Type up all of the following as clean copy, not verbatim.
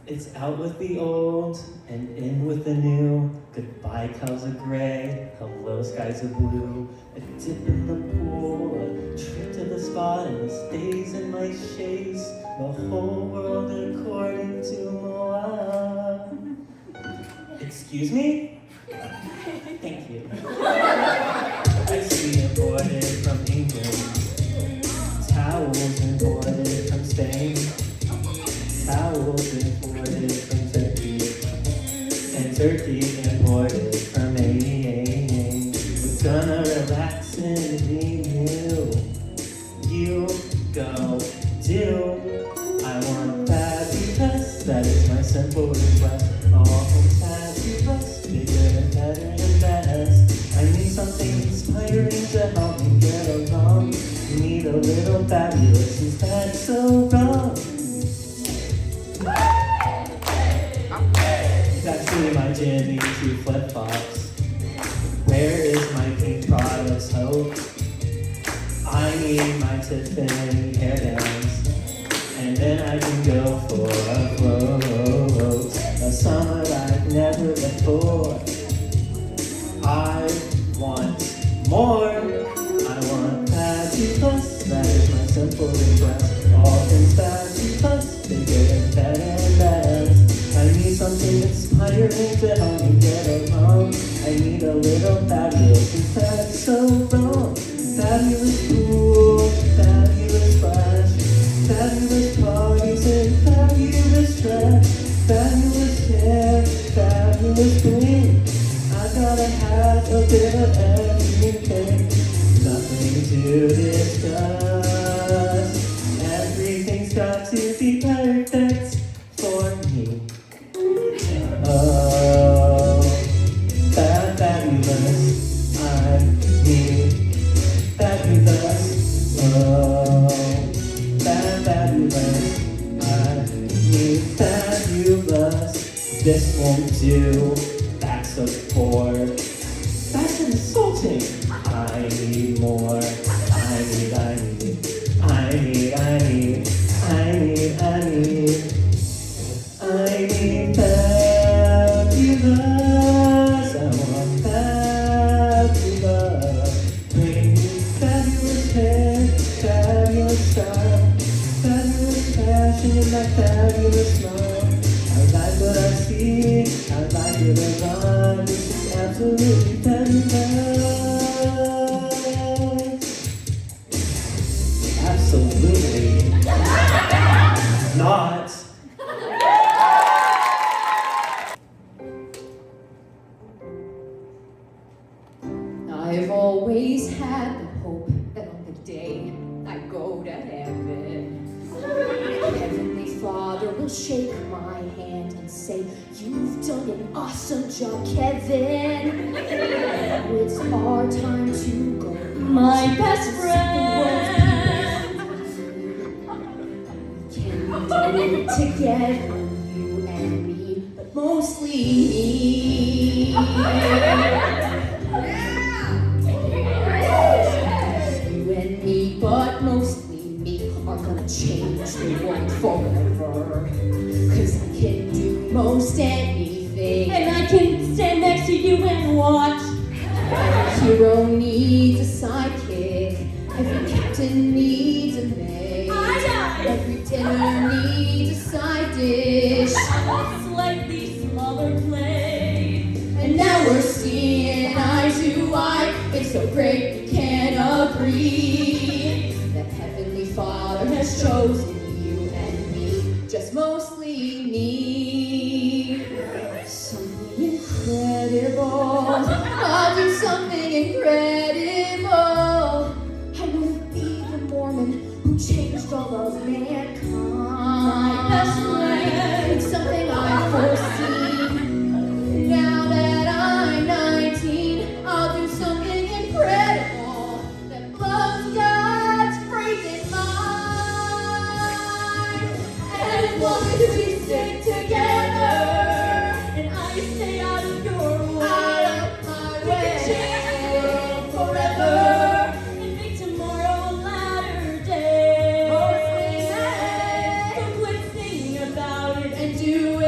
It's out with the old and in with the new. Goodbye, clouds of gray. Hello, skies of blue. A dip in the pool, a trip to the spa, and the stays in my shades. The whole world according to Moa. Excuse me? Thank you. I see imported from England. Towels imported from Spain. Towels imported from Turkey, and Turkey imported from Maine. We're gonna relax and be new. You go do. I want fabulous, that is my simple request. All fabulous, bigger and better and best. I need something inspiring to help me get along. You need a little fabulous, is that so wrong? It's actually my Jimmy Choo flip-flops. Where is my pink Prada soap? I need my Tiffany hair downs, and then I can go for a float. A summer like never before. I want more. I want fabulous, that is my simple request. All things fabulous, bigger and better and best. I need something inspiring to help me get along. I need a little fabulous, is that so wrong? Fabulous pool, fabulous flash, fabulous parties and fabulous trash, fabulous hair, fabulous bling. I gotta have a bit of everything, nothing to discuss. Everything's got to be perfect for me. Oh, fabulous, I need fabulous. Oh, fabulous, I need fabulous. This won't do, that's a four. That's insulting. I need more. I need fabulous. I want fabulous. Bring me fabulous hair, fabulous style, fabulous fashion, and that fabulous smile. I like what I see, I like it a lot. This is absolutely fabulous. Absolutely not. I've always had the hope that on the day I go to heaven, Heavenly Father will shake my hand and say, "You've done an awesome job, Kevin. It's our time to go. My best friend. Can do it together, you and me, but mostly me. You and me, but mostly me, are gonna change the world forever. 'Cause I can do most anything, and I can stand next to you and watch. Every hero needs a sidekick, every captain needs a maid, every dinner needs a side dish, a slightly smaller plate. And now we're seeing eye to eye. It's so great we can agree that Heavenly Father has chosen you and me, just mostly me. Something incredible. I'll do something incredible. I will be the Mormon who changed all of mankind. My best friend. It's something I've foreseen. Now that I'm 19, I'll do something incredible that blows God's freaking mind. And as long as we stick together, and I stay out of your way, we can change the world forever and make tomorrow a latter day. So quit thinking about it and do it.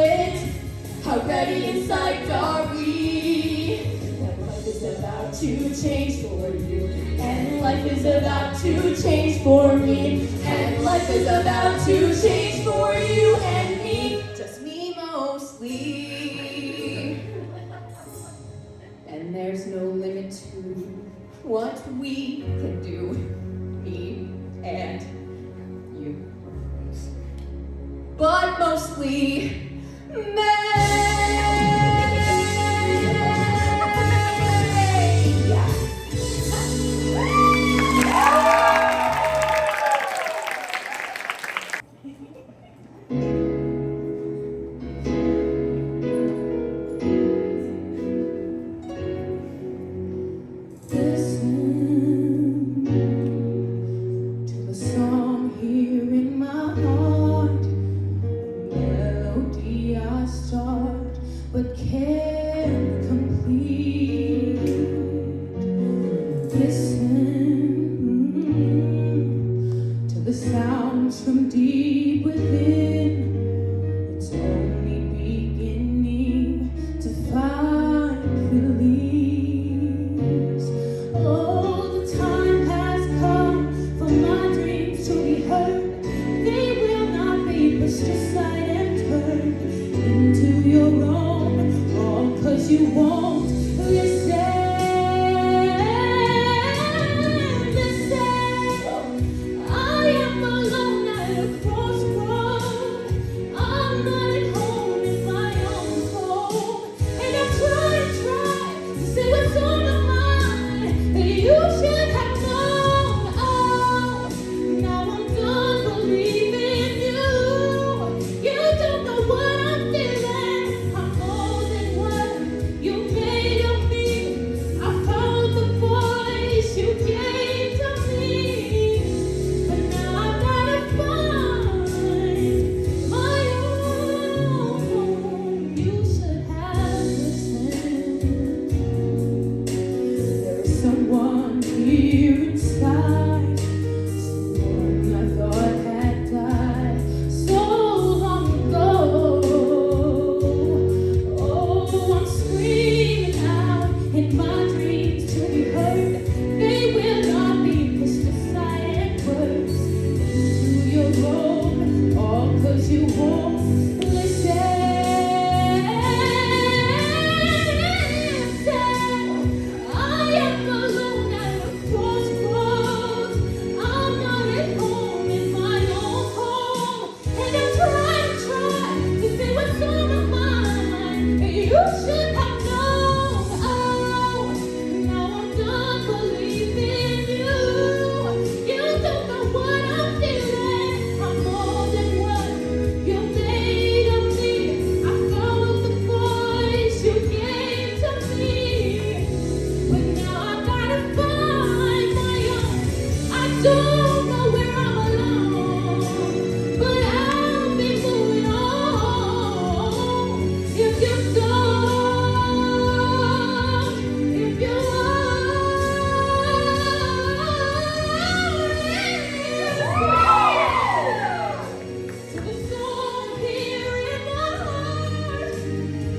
but mostly but can't complete. Listen to the sounds from deep within. It's only beginning to find release. Oh, the time has come for my dreams to be heard. They will not be pushed aside and turned into your own, all 'cause you won't listen. I am alone at a crossroad. I'm not at home in my own home, and I try to say what's on my mind. You should have known. Oh, now I'm done believing you. You don't know what I'm feeling. I'm more than what you made of me. I found the voice you gave to me, but now I gotta find my own. You should have listened. There is someone here inside, someone I thought had died so long ago. Oh, I'm screaming out in my dreams to be heard. They will not be pushed aside and words into your own, all 'cause you won't listen. I am alone at a crossroads. I'm not at home in my own home, and I try to say what's on my mind. You should have known. Oh, now I'm done believing you. You don't know what I'm feeling. I'm more than what you made of me. I followed the voice you gave to me, but now I gotta find my own. I don't know where I'm alone, but I'll be moving on. If you don't, if you to the song here in my heart,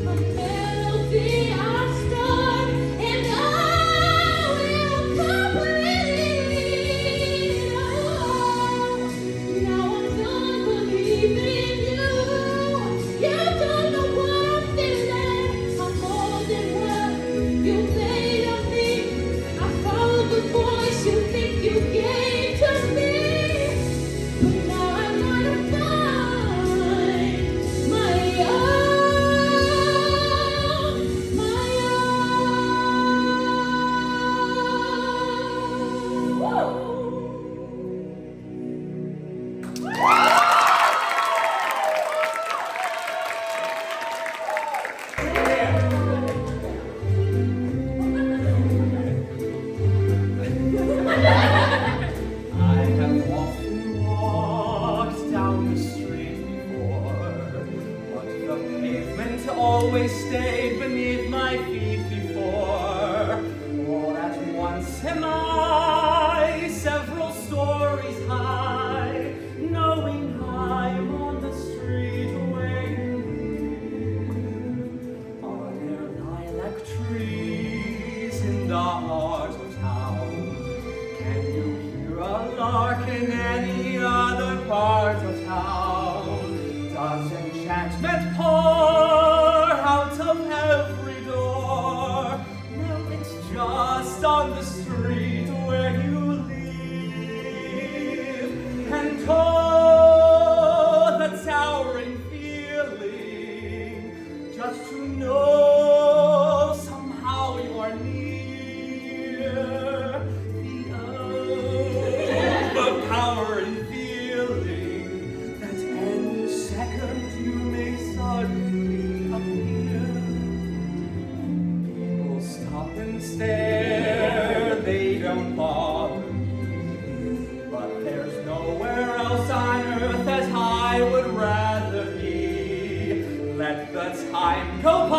a melody I start, and I will complete. Now I'm done believing you. You don't know what I'm feeling. I'm more than what you made of me. I followed the voice you think you gave to me, but now I gotta find my own, my own. I have often walked down the street before, but the pavement always stayed beneath my feet before. All at once am I several stories high, knowing I'm on the street waiting. Are there lilac trees in the heart of town? Can you hear a lark in any other part of town? Does enchantment pour out of every door? time go by,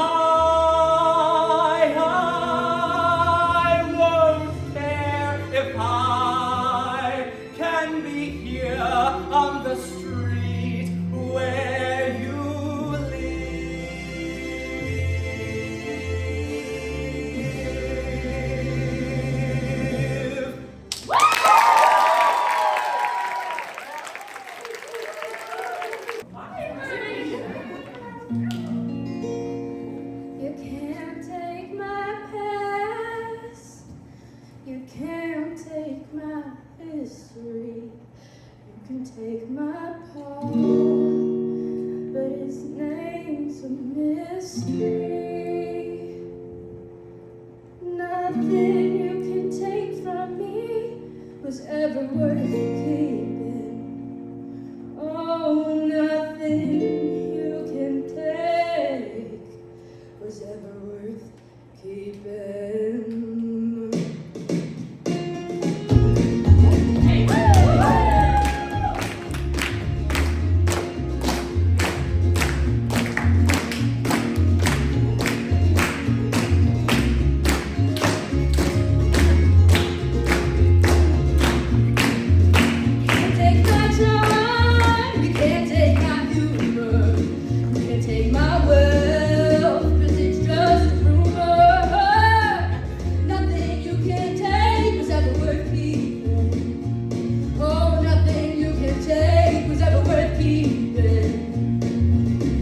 I won't care if I can be here on the street where you live. You can't take my past. You can't take my history. You can take my Paul, but his name's a mystery. Nothing you can take from me was ever worth keeping. Oh, nothing you can take was ever worth keeping. Can't take my charm, you can't take my humor, you can't take my wealth, 'cause it's just a rumor. Nothing you can take was ever worth keeping. Oh, nothing you can take was ever worth keeping.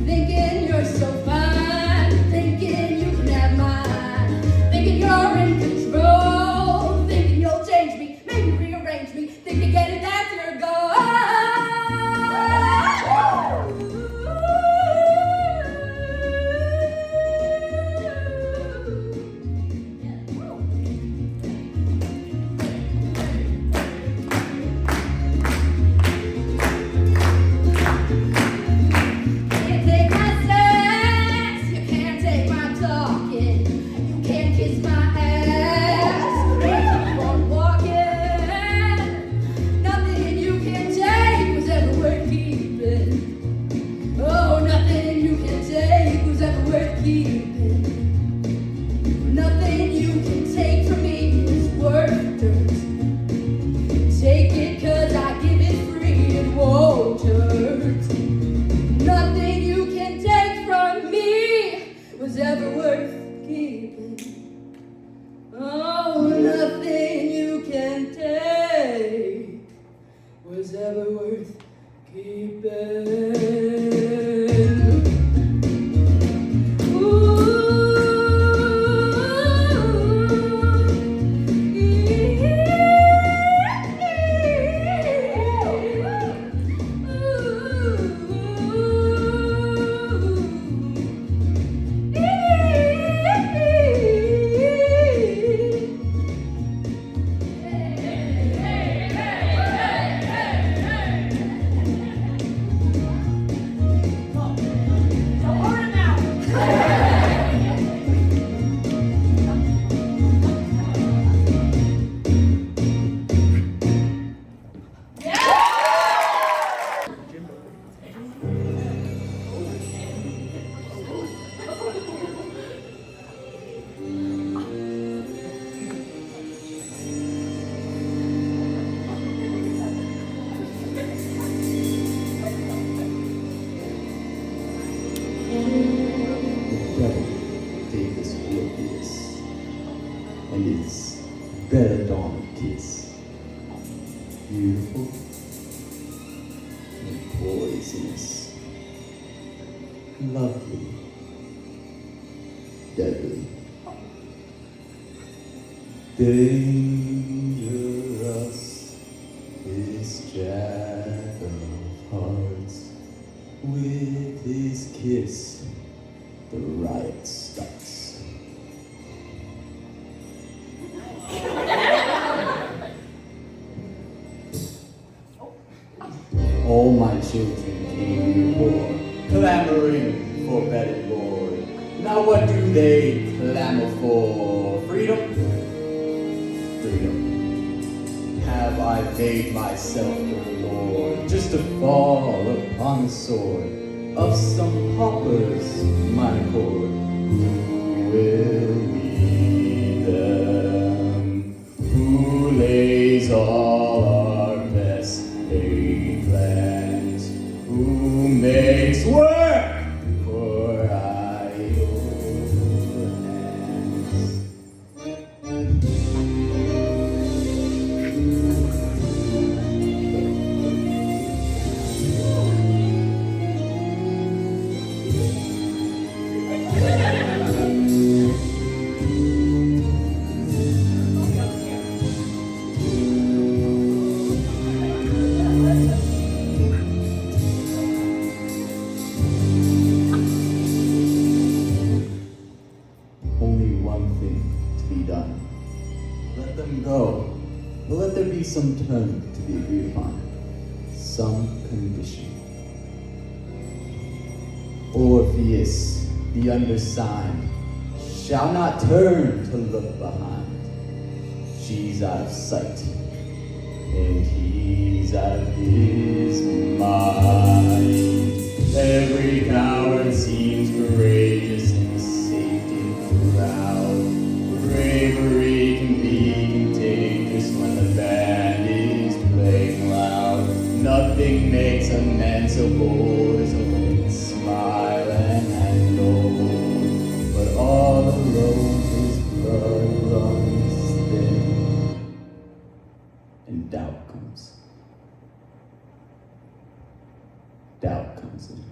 Thinking you're so fine, thinking you can have mine, thinking you're in control, thinking you'll change me, maybe rearrange me, thinking getting that's your Can't take my sex, you can't take my talking, you can't kiss my ass, and keep on walking. Nothing you can take was ever worth keeping. Oh, nothing you can take was ever worth keeping. Nothing you can take from me is worth dirt. Take it 'cause I give it free, it won't hurt. Nothing you can take from me was ever worth keeping. Oh, nothing you can take was ever worth keeping. And it's better than kiss. Beautiful and poisonous. Lovely. Deadly. Dangerous is Jack of Hearts. With his kiss, the riot starts. All my children came here poor, clamoring for better Lord. Now what do they clamor for? Freedom? Freedom. Have I made myself their Lord, just to fall upon the sword of some paupers, my accord. Who will lead them? Who lays all our best laid plans? Who makes work for idle hands? Only one thing to be done. Let them go, but let there be some term to be agreed upon, some condition. Orpheus, the undersigned, shall not turn to look behind. She's out of sight, and he's out of his mind. Every coward seems courageous in the safety of the crowd. Bravery can be contagious when the band is playing loud. Nothing makes a man so bold as a woman smile and gold. But all alone his blood runs thin, and doubt comes. Doubt comes in.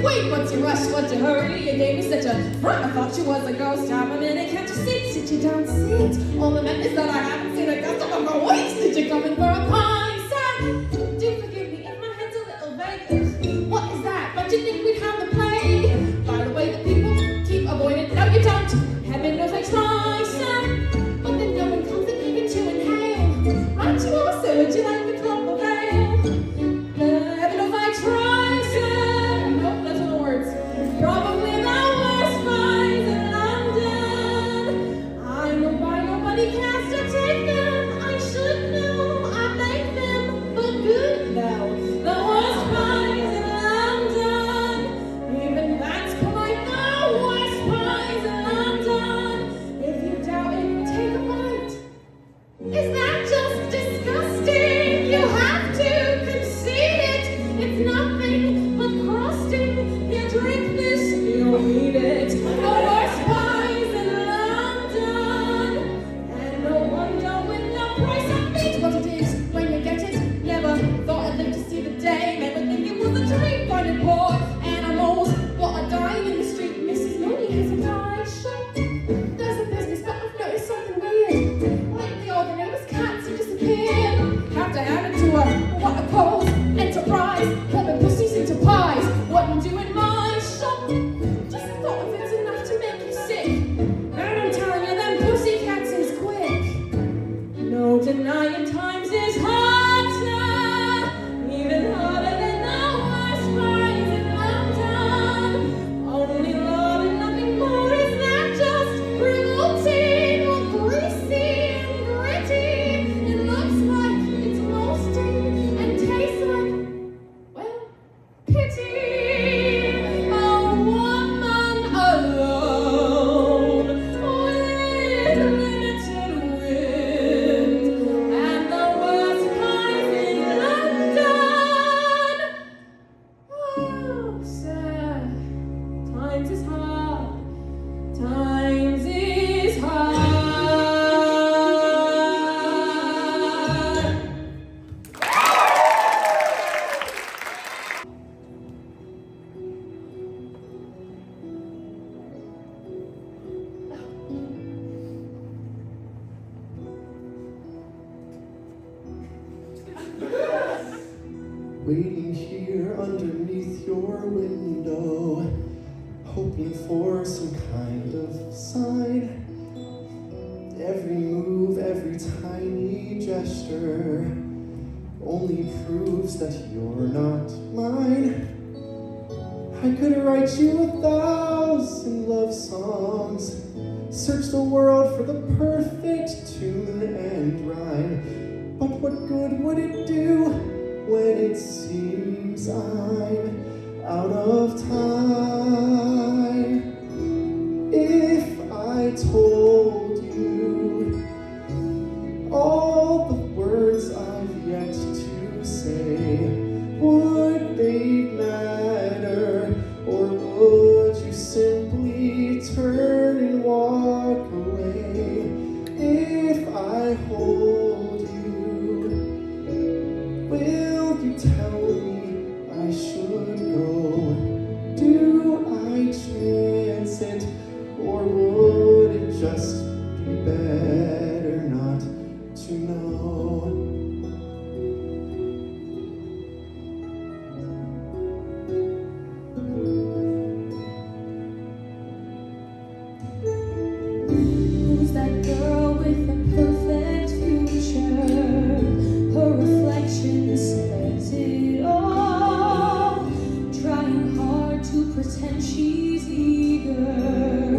Wait, what's your rush? What's your hurry? You gave me such a fright. I thought you was a ghost. Time a minute, can't you see? Sit you down, sit. All the members that I haven't seen, I got some of my waist. Did you come in for a pie? Son, do forgive me if my head's a little vague. What is that? But you think we'd have the play? By the way, the people keep avoiding. No, you don't. Heaven knows I try, son. But then no one comes and even to inhale. Aren't you also? Would you like Is that just disgusting? You have to concede it. It's nothing but crusting. You drink this, you eat it. The worst pies in London. And no wonder with the price of meat. What it is when you get it. Never thought I'd live to see the day. Never think it was a dream. Finding poor animals what are dying in the street. Mrs. Mooney has a pie shop. There's a business, but I've noticed something weird. Lately, all the neighbors' cats have disappeared. Have to hand it to her. What a cause, enterprise, popping pussies into pies. What you do in my shop? Just the thought of it's enough to make you sick. And I'm telling you, them pussy cats is quick. No denying times is harder, even harder than the worst pies in London. Only love and nothing more. Is that just revolting or greasy and gritty? It looks like it's roasting and tastes like, well, pity. A woman alone with limited wind and the worst pies in London. Oh, sir, times is hard. Times is hard. Waiting here underneath your window, hoping for some kind of sign. Every move, every tiny gesture only proves that you're not mine. I could write you 1,000 love songs, search the world for the perfect tune and rhyme. But what good would it do when it seems I'm out of time? If I told you all the words I've yet to say, would they matter, or would you simply turn and walk away? If I hold you, will you tell me I should go? Do I chance it, or would it just be better not to know? Who's that girl with a perfect future? Her reflection says it all. Trying hard to pretend she's eager,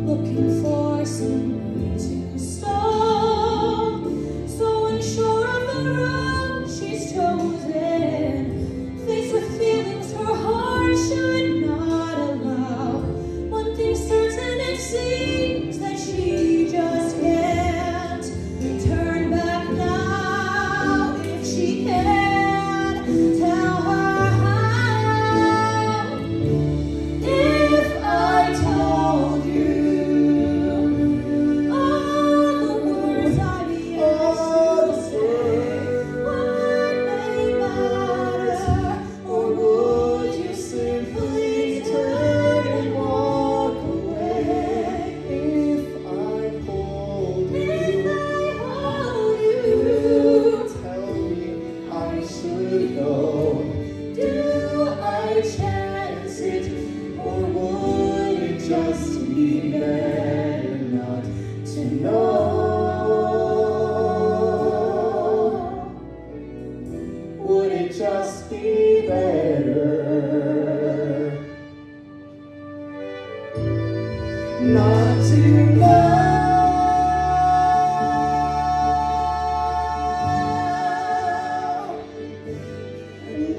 looking for some way to stall. So unsure of the road she's chosen, faced with feelings her heart should not allow. One thing's certain, it seems that she just can't turn back now. If she can, tell her how. If I told you all the words I've yet to say, would they matter, or would you simply turn and walk away? If I hold If you, I hold you, tell me I should go. do I chance it, Or would it just be better not to know? Would it just be better not to know?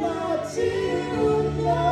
Not to know.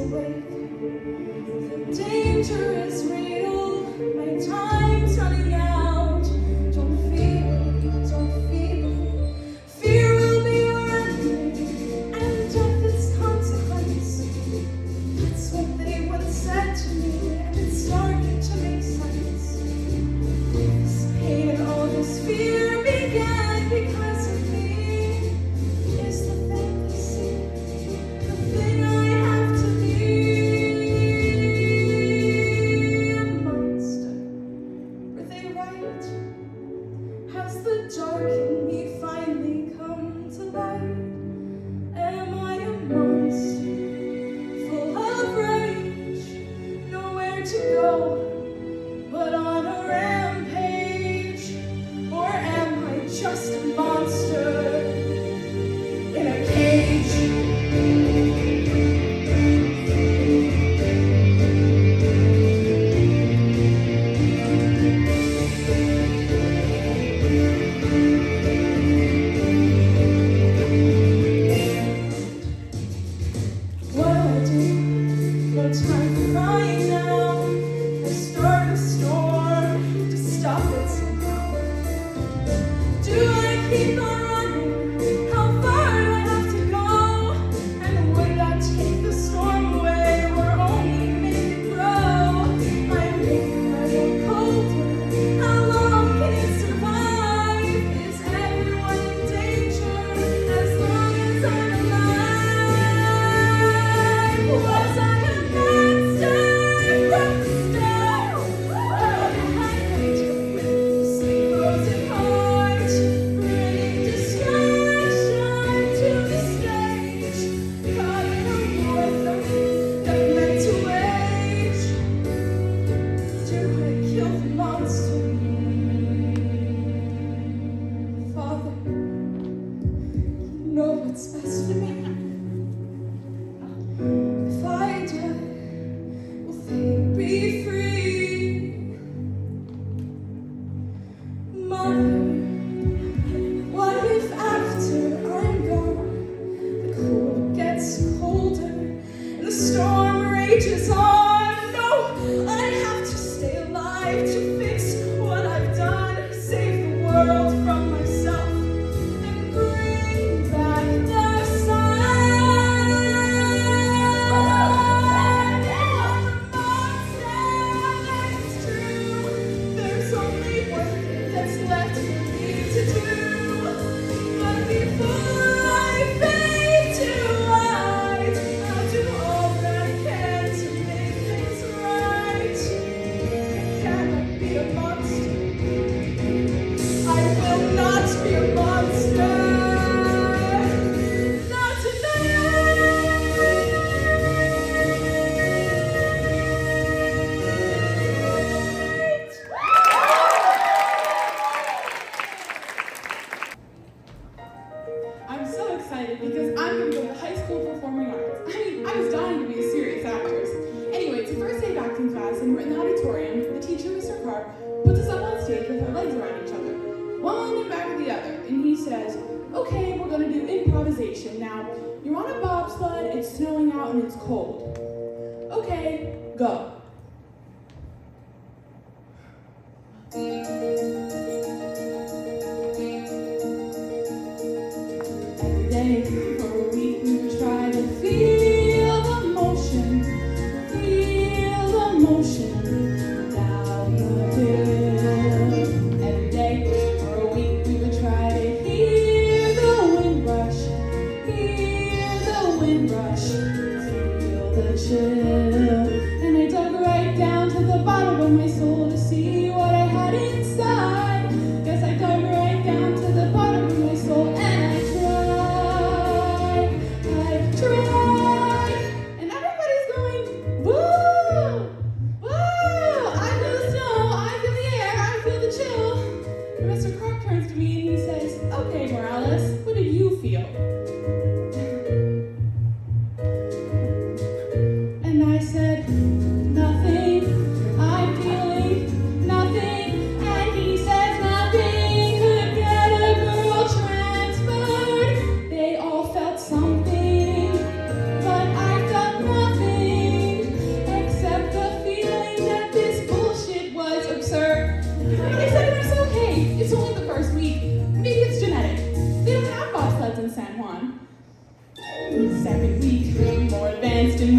awake. The danger is real, my time's running out. Don't feel. Fear will be your enemy, and death is consequence. That's what they once said to me, and it started to make sense. This pain and all this fear began because of me. Is the fantasy, the thing I have to be? A monster, were they right? Has the dark in me finally come to light? Am I a monster, full of rage, nowhere to go but on a rampage? Or am I just a monster in a cage? What do? No time for crying now. I start a storm to stop it somehow. Do I keep on running? How far do I have to go? And would that take the storm away or only make it grow? I'm making my world colder. How long can it survive? Is everyone in danger as long as I'm alive? Was I a monster from the start? Or had I to sleep frozen heart, bringing distraction to the stage, caught in a war that meant to wage? Do I kill the monster? Father, you know what's best for me. If I die, will they be free? Mother, what if after I'm gone, the cold gets colder and the storm rages on? No, I have to stay alive to fix what I've done, save the world from myself, and bring back the sun. I'm a monster, it's true. There's only one thing that's left for me to do. But before I fade to white, I'll do all that I can to make things right. I cannot be a monster. I will not be a monster. Not tonight. I'm so excited because I'm going to go to high school performing arts. I was dying to be a serious actress. Anyway, it's the first day of acting class, and we're in the auditorium. The teacher, Mr. Carr, puts us up on stage with our legs around each other, one in back of the other, and he says, okay, we're going to do improvisation. Now, you're on a bobsled, it's snowing out, and it's cold. Okay, go. Every day for a week we would try to feel the motion down the hill. Every day for a week we would try to hear the wind rush, feel the chill. And I dug right down to the bottom of my soul to see what I had inside. Guess I dug right down to the bottom of my soul and I tried. And everybody's going, woo! Woo! I feel the snow, I feel the air, I feel the chill. And Mr. Croc turns to me and he says, okay, Morales, what do you feel? And I said, nothing, I'm feeling nothing.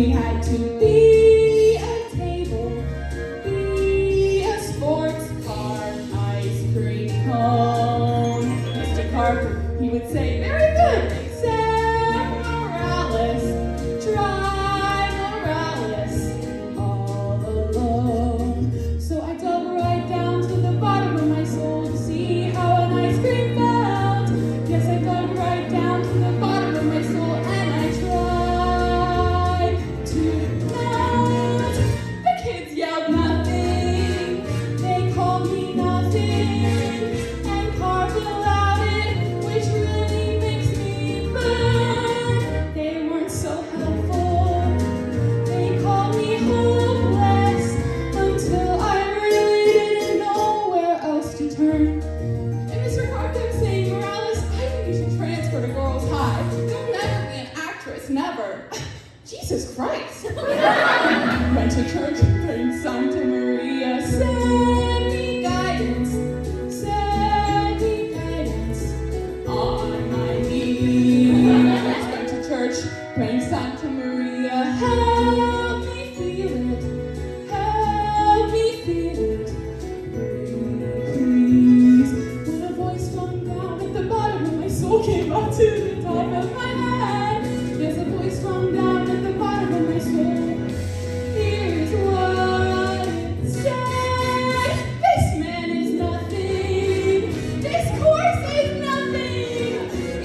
we had to be a table, be a sports car, ice cream cone. Mr. Carper, he would say, very good, Sam Morales, drive Morales, all alone. So I dug right down to the bottom of my soul to see how an ice cream felt. Yes, I dug right down to the bottom of my soul and I tried to melt. The kids yelled nothing, they called me nothing, and carved about it, which really makes me burn. They weren't so helpful, they called me hopeless, until I really didn't know where else to turn. And Mr. Carr kept saying, Morales, I think you should transfer to Girls High. You'll never be an actress, never. Jesus Christ. Went to church, prayed Santa Maria, send me guidance on my knees. Went to church, praying Santa Maria, help me feel it, please. When a voice from down at the bottom of my soul came up to the top of my head. There's a voice from down at the bottom of my soul. Here's what it said. This man is nothing. This course is nothing.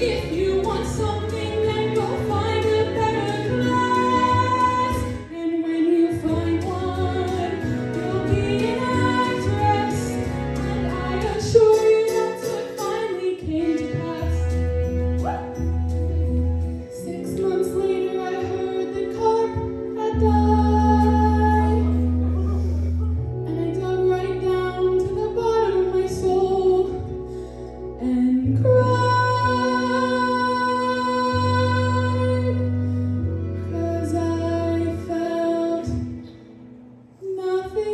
If you want something, then go find a better class. And when you find one, you'll be an actress. And I assure you that's what finally came to pass. 6 months later, I heard that Carp had died. And I dug right down to the bottom of my soul and cried. 'Cause I felt nothing.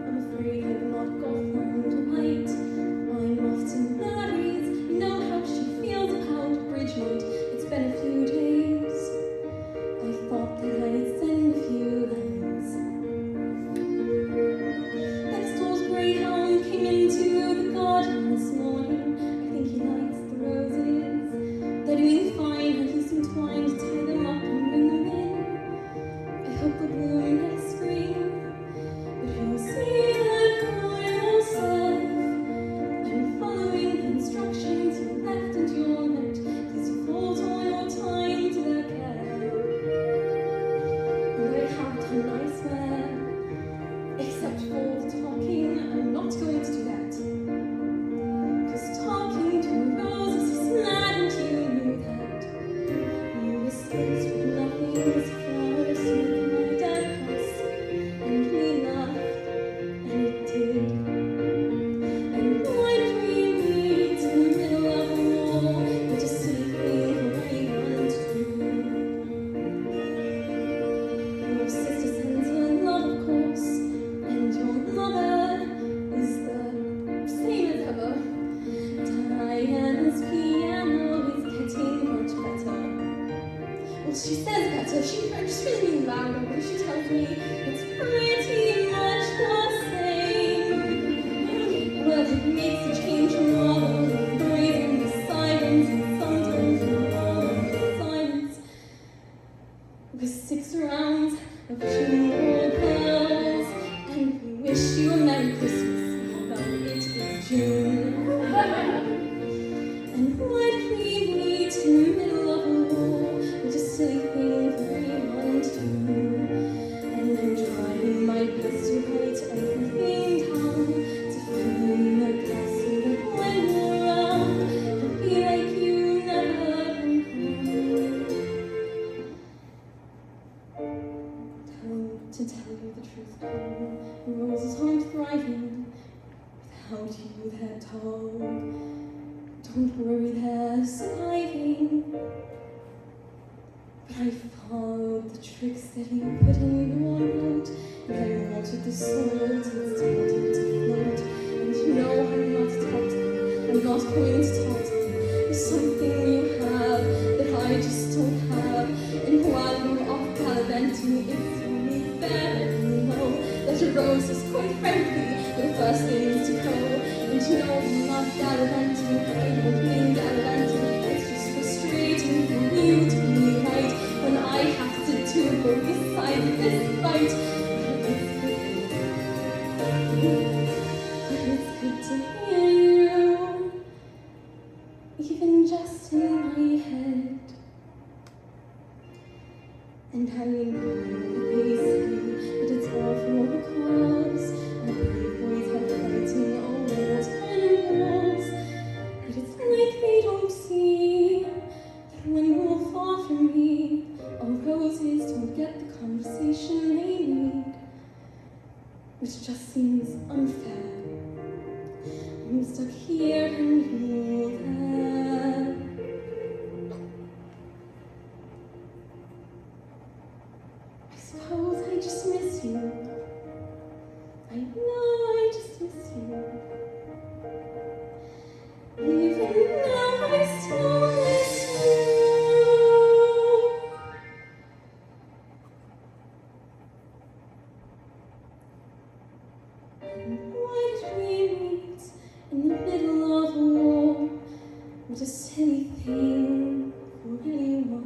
I'm afraid I've not got long to wait. I'm off to Mary's. You know how she feels about Bridgement. It's been a few days. I thought that I'd send a few lines. Next door's greyhound came into the garden this morning. I think he likes the roses. They're doing fine. I've used some twine to tie them up and bring them in. I hope they'll bloom next spring. But you'll see that I'm all safe. I'm following the instructions you left into your note. Please devote all your time to their care. And I have done, I swear. Except for talking, I'm not going to do that. 'Cause talking to roses is mad and you knew that. You escaped with nothing as far as making my dad cross. And we laughed, and it did. And why did we meet in the middle of a war? We're just silly thing for anyone to do. Your sister sends her love, of course, and your mother is the same as ever. Diana's piano is getting much better. Well, she says better. She just really means louder, but she tells me it's pretty much the same. Well, it makes a change from all of the noise and the sirens, and sometimes from all of the silence. With 6 rounds of jingle bells, and we wish you a Merry Christmas, though it is June. And why did we meet in the middle of a war? We're just silly thing for anyone to do. And I'm trying my best to write everything down, to fill in the gaps so that when you're around, it'll be like you never been home. To tell you the truth, Paul, roses aren't thriving without you there, Toad. Don't worry, they're surviving. But I followed the tricks that you put in your note, and I watered the soil till it's starting to float. And no, I'm not talking. I'm not going to talk to you. There's something you have that I just don't have. And while you're off gallivanting, it's only fair that you know that a rose is quite frankly the first thing to go. And no, I'm not gallivanting. I don't mean gallivanting. It's just frustrating for you to be right when I have to do both this side of this fight. But it's good to hear you, even just in my head. And I know that they say that it's all for a cause. Our brave boys are fighting all world's animals. But it's like they don't see that when you will fall for me, all roses don't get the conversation they need, which just seems unfair. I'm stuck here and you're there. I suppose I just miss you. I know I just miss you. Even now I still miss you. And why did we meet in the middle of a war? What a silly thing for anyone.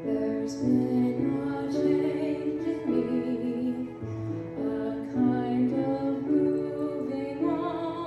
There's been a change in me, a kind of moving on.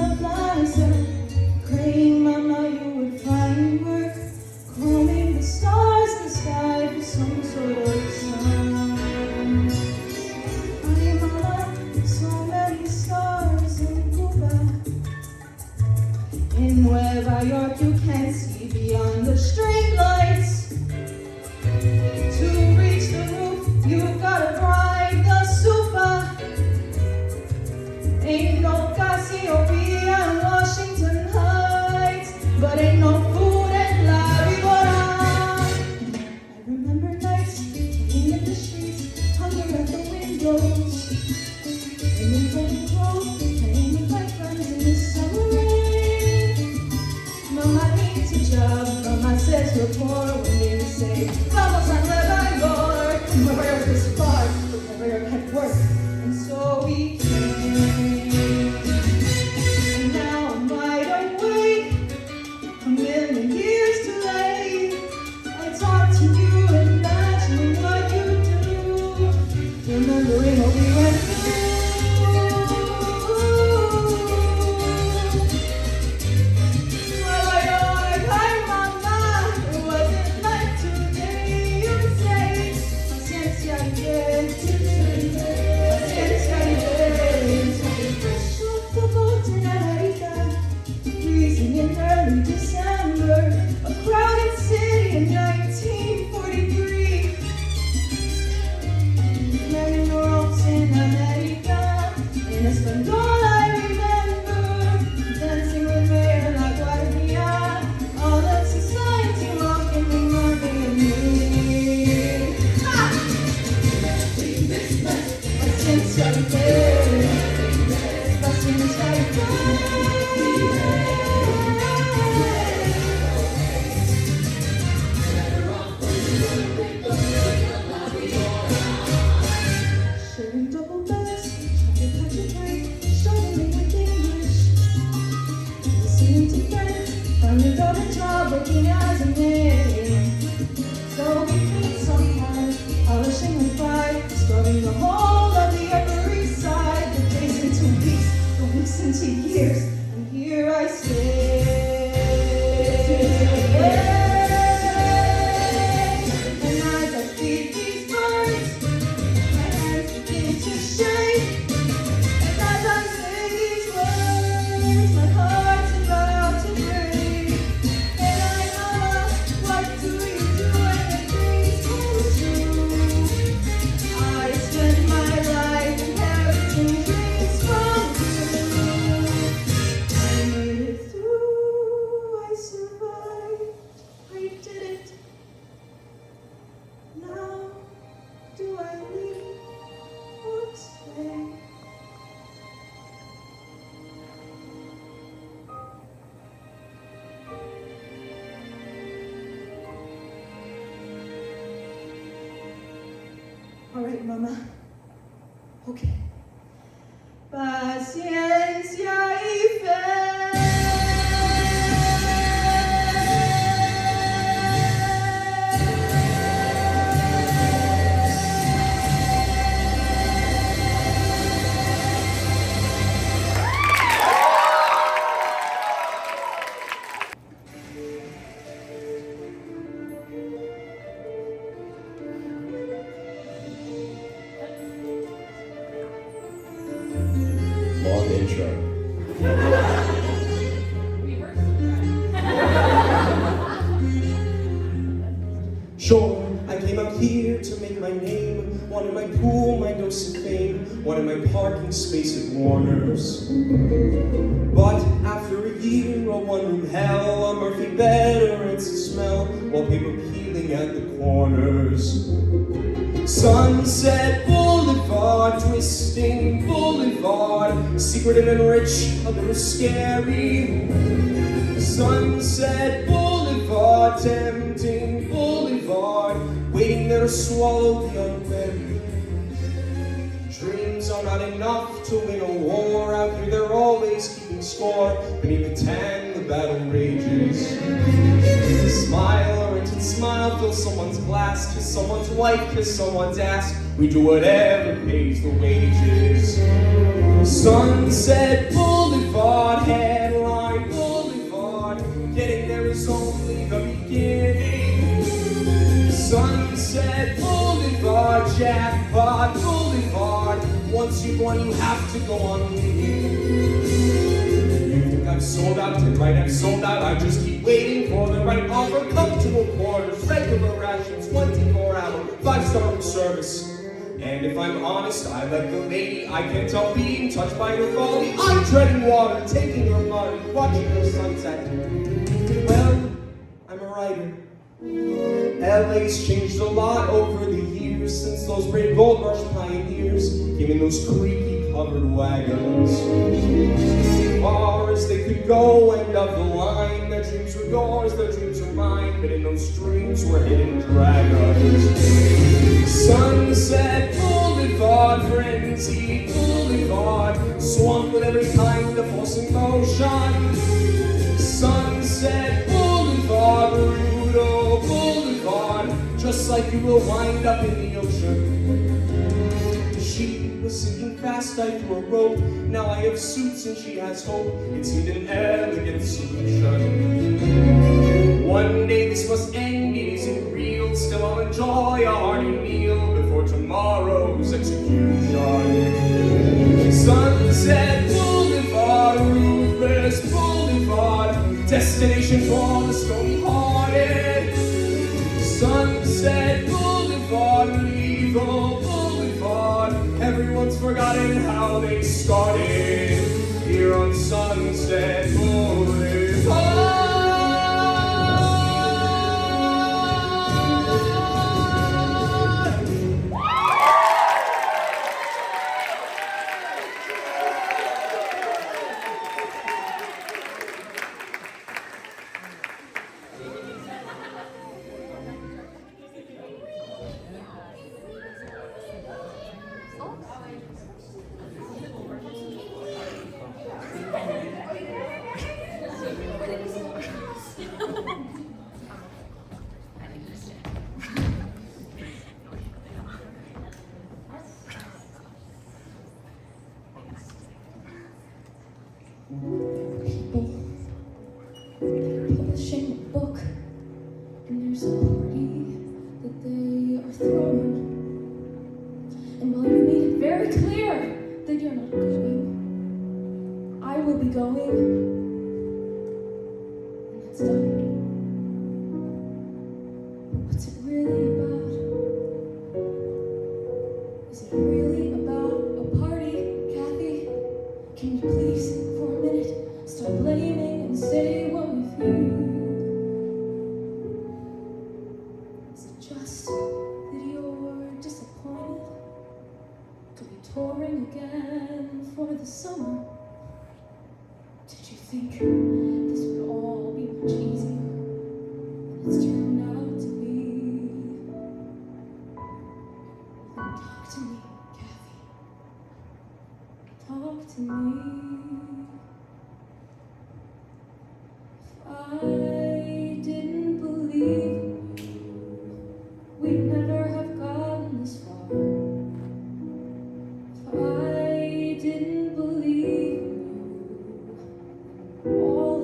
the plaza, praying, Mama, you would find work, combing the stars in the sky for some sort of sign. Ay, Mama, so many stars in Cuba. In Nueva York, you can't see beyond the street lights. To reach the roof, you've gotta ride the super. Ain't no Cassiopeia in Washington Heights, but ain't no food in La Víbora. I remember nights playing in the streets, hunger at the windows, and in cold clothes, playing with my friends in the summer rain. Mama needs a job, Mama says we're poor when they say, vamos a Nueva York. Nueva York is far, but Nueva York had work, and so we came. And now I'm wide awake, a million years too late. I talk to you, imagining what you do, remembering what we went through. Nueva York, ay, Mama, it wasn't like today. You say, paciencia y fe, paciencia y fe. Fresh off the boat in America, freezing in early December, a crowded city in 1943. Playing the ropes in America, in Espanol I remember, dancing with Mayor La Guardia, all of society welcoming Mommy and me. Ha! Paciencia y fe, paciencia y fe. Sharing double beds, trying to catch a break, struggling with English. Listening to friends, finally got a job working as a maid. So we clean sometimes, polishing and fry, scrubbing the whole of the Upper East Side. The days into weeks, the weeks into years, and here I stay. And as I feed these birds, my hands begin to shake. And as I say these words, my heart's about to break. And I ask, what do you do when your dreams come true? I spend my life inheriting dreams from you. I made it through, I survived, I did it. Now, do I leave or stay? All right, Mama. Okay. Paciencia y fe. Long intro. Sure, I came out here to make my name. Wanted my pool, my dose of fame. Wanted my parking space at Warner's. But after a year of one-room hell, a Murphy bed, a rancid smell, wallpaper peeling at the corners. Sunset Boulevard, twisting Boulevard, secretive and rich, a little scary. Sunset Boulevard, tempting Boulevard, waiting there to swallow the unburied. Dreams are not enough to win a war. Out here they're always keeping score. Beneath the tan, the battle rages. Smile, a rented smile, fill someone's glass, kiss someone's wife, kiss someone's ass. We do whatever pays the wages. Sunset Boulevard. Boulevard headline, Boulevard. Getting there is only the beginning. Sunset Boulevard, jackpot Boulevard. Once you've won, you have to go on winning. You think I've sold out? You're right, I've sold out. I just keep waiting for the right offer. Comfortable quarters, regular rations, 24-hour, 5-star room service. And if I'm honest, I like the lady. I can't help being touched by her folly. I'm treading water, taking her money, watching her sunset. Well, I'm a writer. LA's changed a lot over the years since those brave gold rush pioneers came in those creaky covered wagons. As far as they could go, end of the line. Their dreams were yours, their dreams were mine, but in those dreams were hidden dragons. Sunset Boulevard, frenzy Boulevard, swamped with every kind of force and motion. Sunset Boulevard, brutal Boulevard, just like you will wind up in the ocean. She was sinking fast, I threw a rope. Now I have suits and she has hope. It seemed an elegant solution. One day this must end, it isn't real. Still I'll enjoy a hearty meal before tomorrow's execution. Sunset Boulevard, Rufus Boulevard, destination for the stony-hearted. Sunset Boulevard, Legal Boulevard, everyone's forgotten how they started here on Sunset Boulevard. People, they're publishing a book, and there's a party that they are throwing. And while you've made it very clear that you're not going, I will be going, and it's done. But what's it really about? Is it really about a party, Kathy? Can you please, for a minute, stop blaming and say what we feel? Is it just that you're disappointed to be touring again for the summer? Did you think this would all be much easier than it's turned out to be? Then talk to me, Kathy. Talk to me. If I didn't believe you, we'd never have gotten this far. If I didn't believe you, all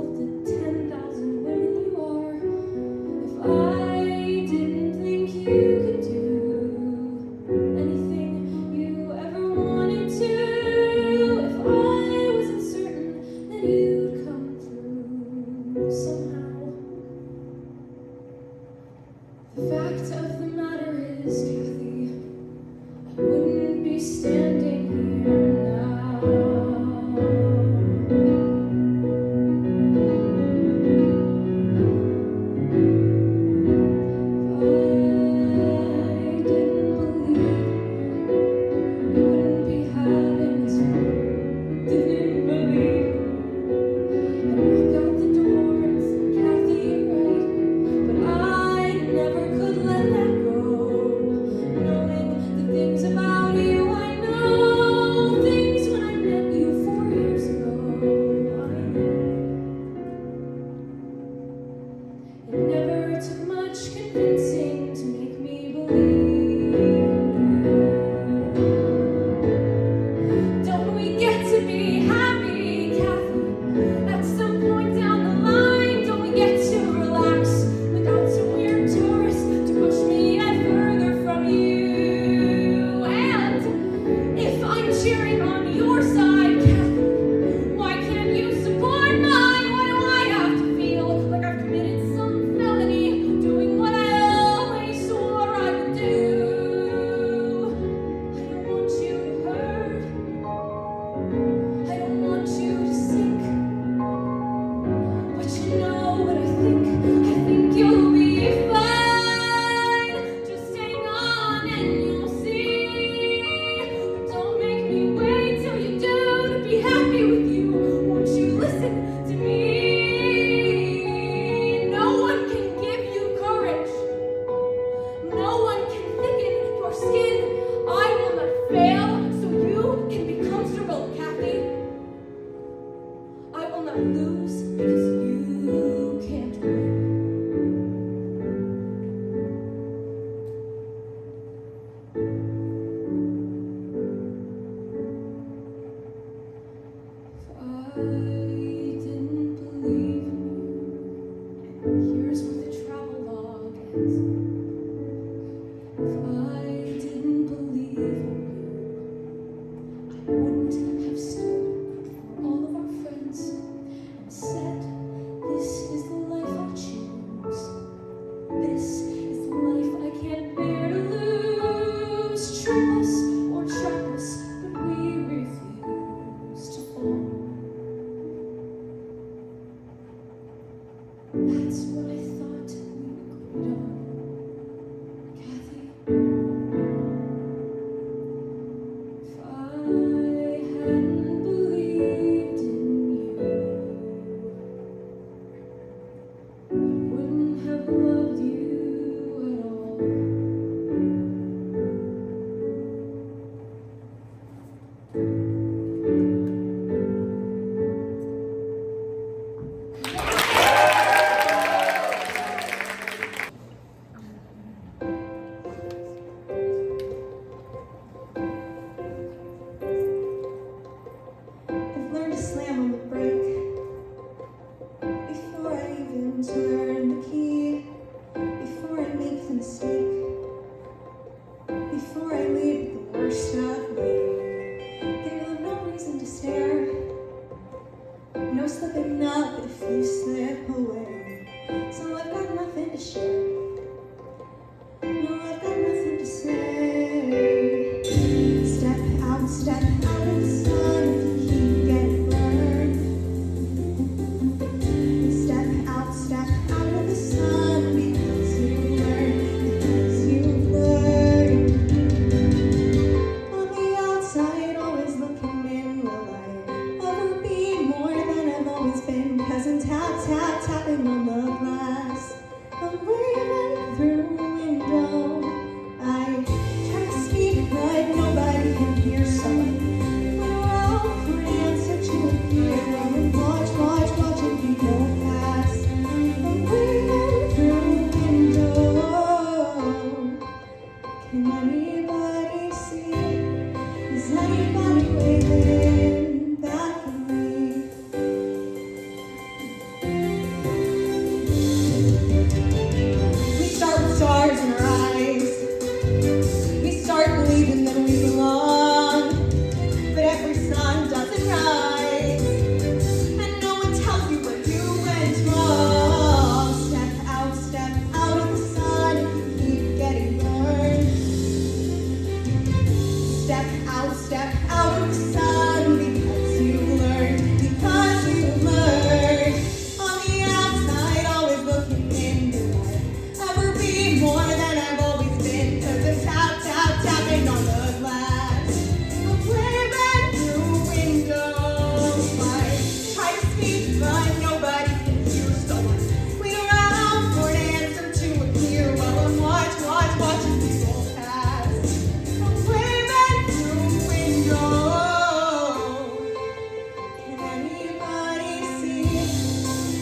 not lose because you can't win. If I didn't believe in you, and here's what the travel log is. If I didn't believe in you, I wouldn't have stood for all of our friends and said, this is the life I choose. This is the life I can't bear to lose. Trip us or trap us, but we refuse to fall. That's what I thought we agreed on, Kathy. If I hadn't believed in you, I wouldn't have loved you at all. I've learned to slam on the brake before I even turn the key, before I make the mistake, before I lead with the worst of me. There's no reason to stare, no slipping up if you slip away. So I've got nothing to share. No, I've got nothing to say. Step out of the sun if you keep getting burned. Step out of the sun because you learn. On the outside, always looking in the light. Never be more than I've always been, 'cause I'm tapping on the glass. I'm waving through the window. I try to speak, but nobody can hear, so I look for an answer to appear. And watching people pass. I'm waving through the window. Can anybody see? Is anybody waving back at me? We start with stars in our eyes. We start believing that we belong, but every sun doesn't rise, and no one tells you where you went wrong. Step out of the sun if you keep getting burned. Step out of the sun because you learned. On the outside, always looking in the light. Ever be more than I've always been, 'cause I'm tapping on the glass. I'm waving through windows. I try to speak, but nobody can hear, so I wait around for an answer to appear while I'm watching people pass. I'm waving through windows. Can anybody see?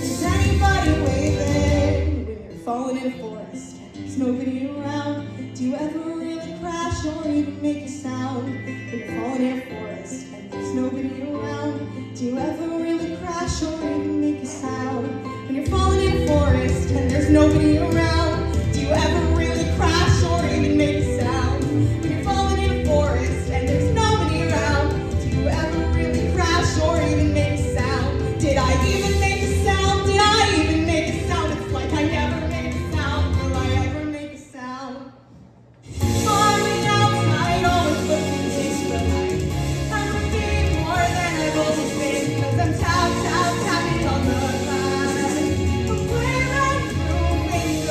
Is anybody waving? When you're falling in a forest, there's nobody around. Do you ever really crash or even make a sound? When you're falling in a forest and there's nobody around. Do you ever really crash or even make a sound? When you're falling in a forest and there's nobody around. Do you ever really crash or even make a sound? When you're falling in a forest and there's nobody around. Do you ever really crash or even make a sound? Did I even make a sound? Did I even make a sound? It's like I never made a sound. Will I ever make a sound? On the outside, always looking into the light. Ever be more than I've always been, 'cause I'm tapping on the glass. I'm waving through windows.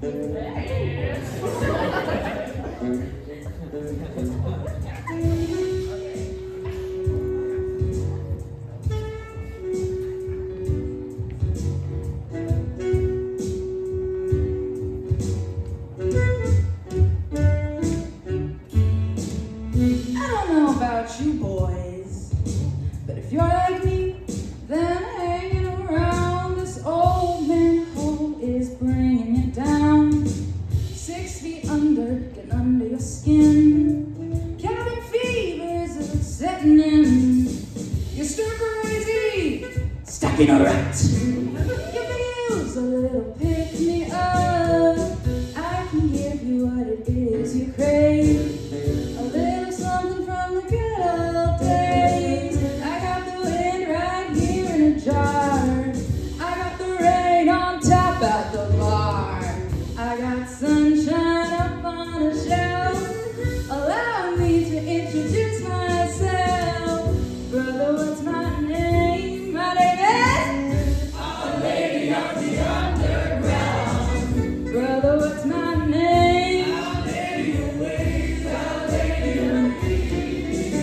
I don't know about you boys, but if you're like me, then hanging around this old manhole is bringing you down. 6 feet under, getting under your skin. Cabin fevers are setting in. You're stir crazy, stuck in a rut. You use a little pick me up. I can give you what it is you crave. A little something from the good old days. I got the wind right here in a jar. I got the rain on top at the bar. I got sunshine up on a shelf. Allow me to introduce myself. Brother, what's my name? My name is Our Lady of the Underground. Brother, what's my name? Our Lady of Ways, Our Lady of Peace.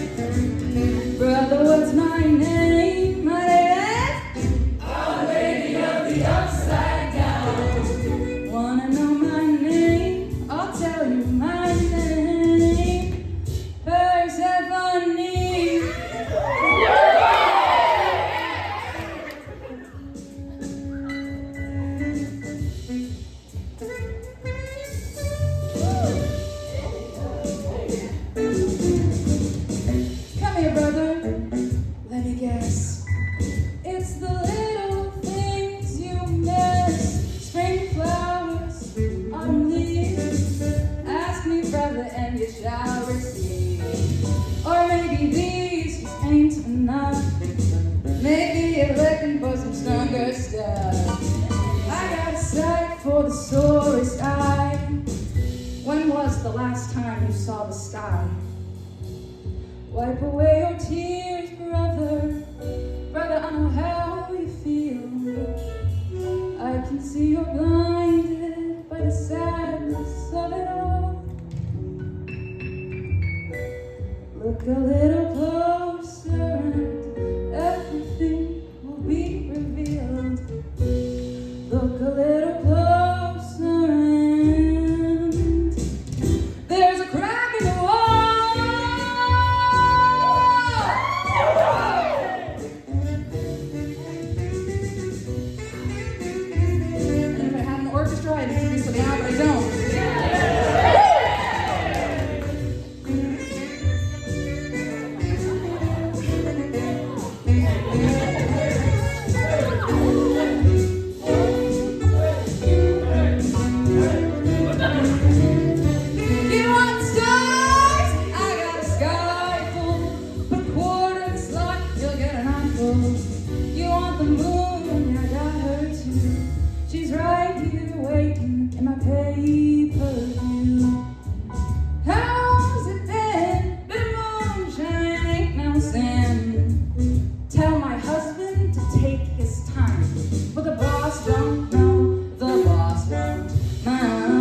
Brother, what's my name? My name is Our Lady of the Upside Down. Wanna know my name? I'll tell you my name. Persephone. Come here, brother. Let me guess. It's the little things you miss. Spring flowers, autumn leaves. Ask me, brother, and you shall receive. Or maybe these just ain't enough. Maybe you're looking for some stronger stuff. I got a sight for the sorest eye. When was the last time you saw the sky? Wipe away your tears, brother. Brother, I know how you feel. I can see you're blinded by the sadness of it all. Look a little closer and everything will be revealed. Look a little closer and there's a crack in the wall. And if I had an orchestra, I'd introduce them now, but I don't. You want stars? I got a sky full. Put a quarter in the slot, you'll get an eyeful. You want the moon? I got her too. She's right here waiting in my pay-per-view. How's it been? Been moonshine, ain't no sin. Tell my husband to take his time, but the boss don't know, the boss won't mind.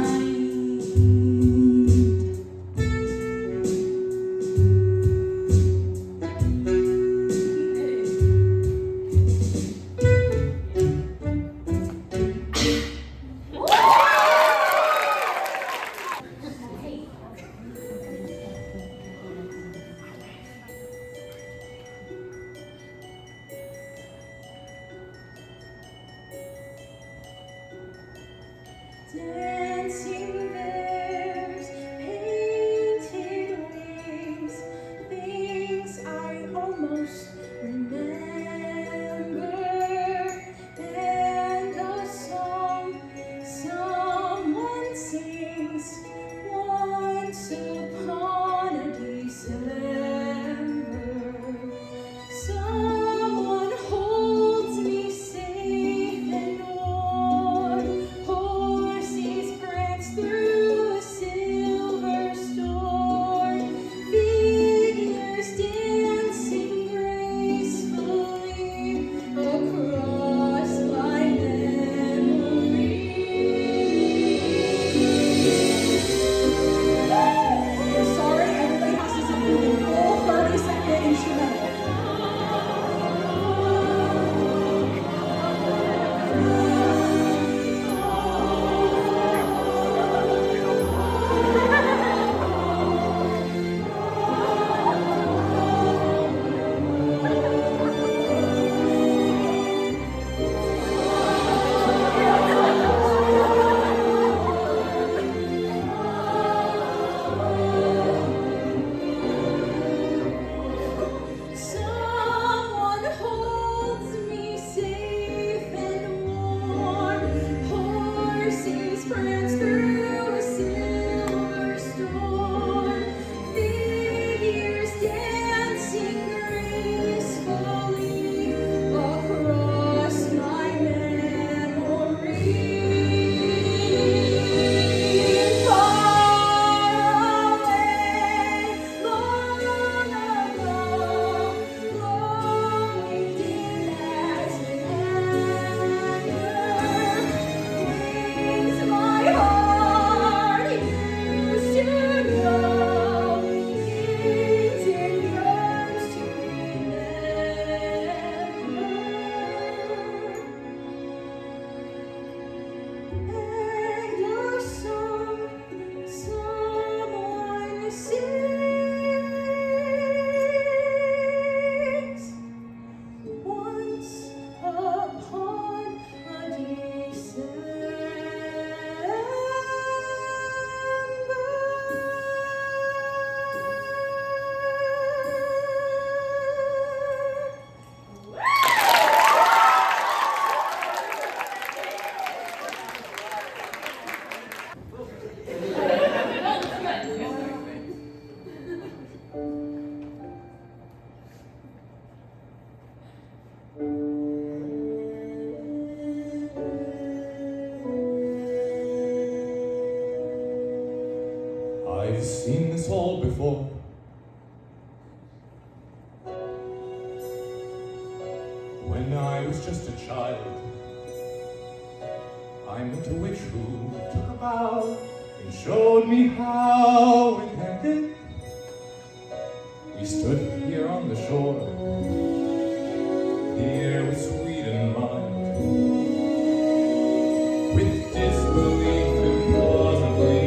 Dancing bears, painted wings, things I almost remember, and a song someone sings once upon a December. Someone holds me safe and warm. Horses prance through and your song, someone sings. Once upon a I've seen this all before. When I was just a child, I met a witch who took a vow and showed me how it ended. We stood here on the shore. The air was sweet and mild, with disbelief implausibly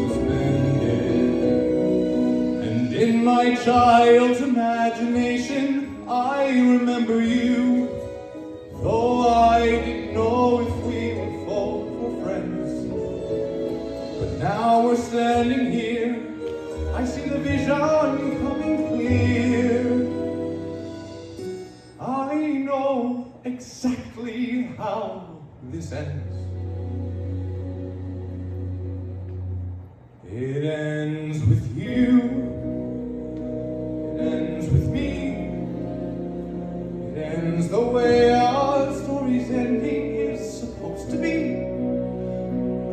suspended. And in my child's imagination, I remember you, though I didn't know if we would fall for friends. But now we're standing here, I see the vision coming clear. I know exactly how this ends. It ends with you. It ends with me. It ends the way our story's ending is supposed to be.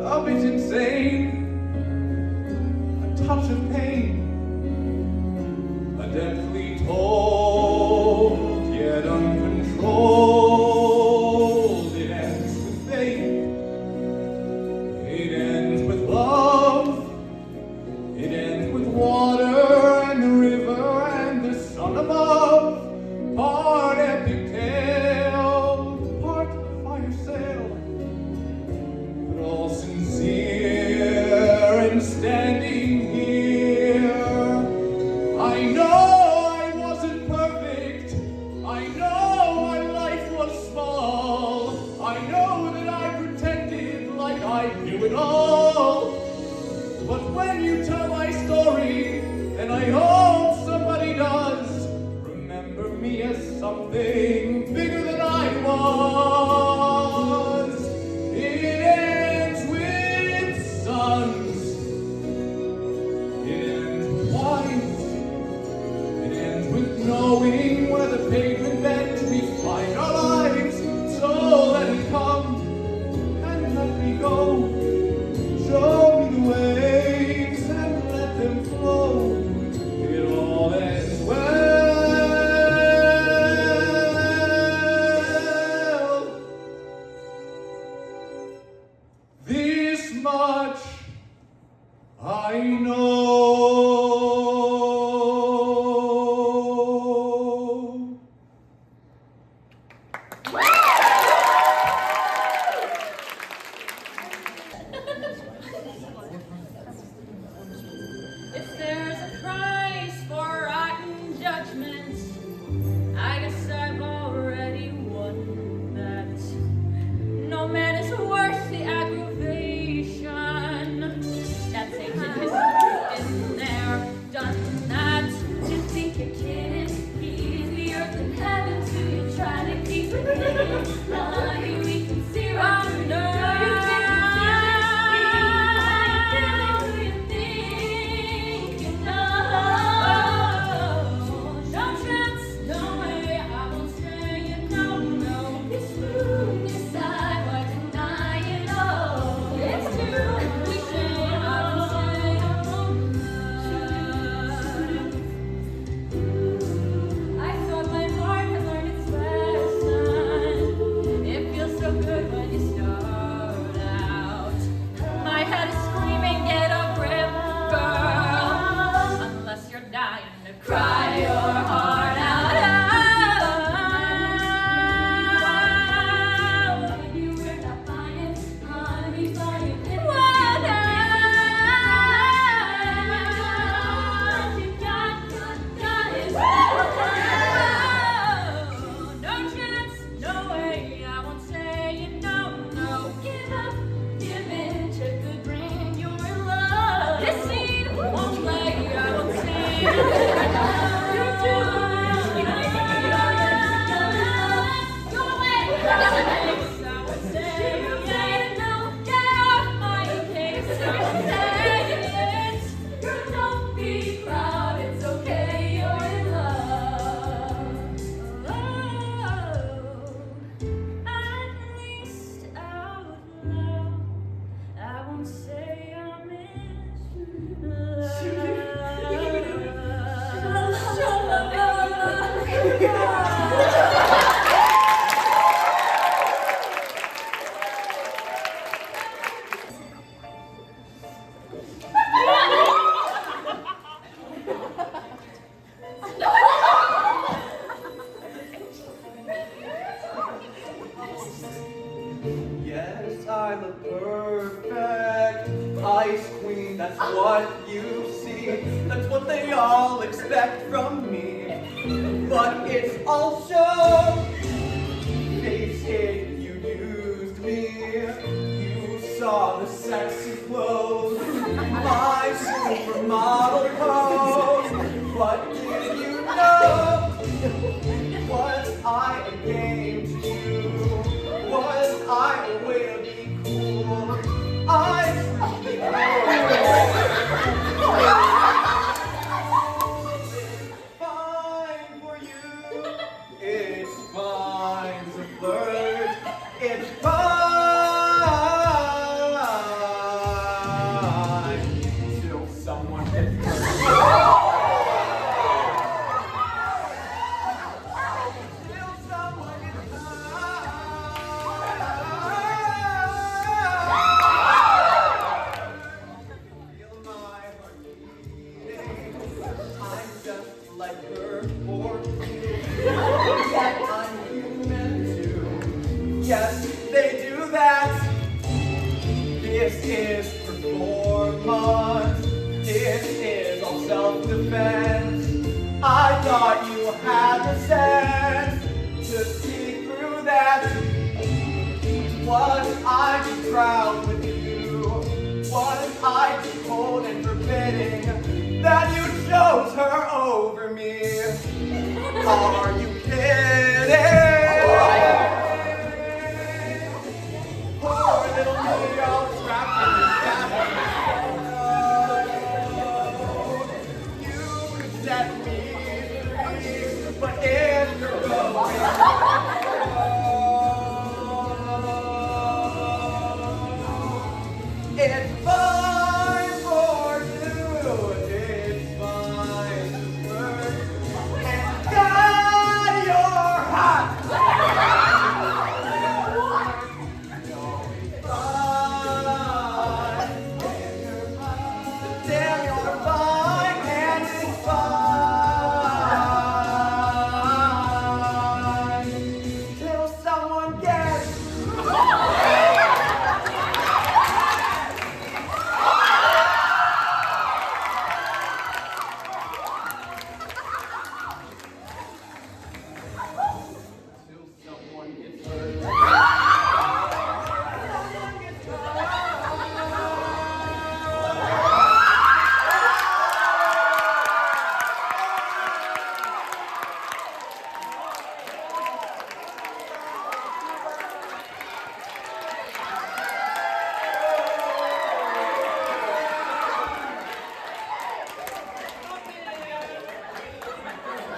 A bit insane, a touch of pain, a deftly told yet uncontrolled. It ends with faith. It ends with love. It ends with water and the river and the sun above. Part epic tale, part fire sail, but all sincere and standing here. I know I wasn't perfect. I know my life was small. I know that I pretended like I knew it all. But when you tell my story, and I hope somebody does, remember me as something bigger than I was. It ends with suns. It ends with wives. It ends with knowing where the pavement bends. We find our lives, so let it come and let me go. Show me the waves and let them flow. It all ends well. This much I know. If there's a price for rotten judgment, I guess I've already won that. No man is worth the aggravation. That's ancient history in the perfect ice queen. That's what you see. That's what they all expect from me. But it's also, face it, you used me. You saw the sexy clothes, my supermodel pose. What did you know? Was I a game to you? Was I a way to be cool? I truly fine for you. It's fine to flirt. It's fine till someone gets hurt. Like her for you. Yet I'm human too. Yes, they do that. This is performance. This is all self-defense. I thought you had the sense to see through that. Was I too proud with you? Was I too cold and forbidding that you chose her over me? Are you kidding? Poor little me, all trapped in this castle. You could set me free, but if you're going, it's fun.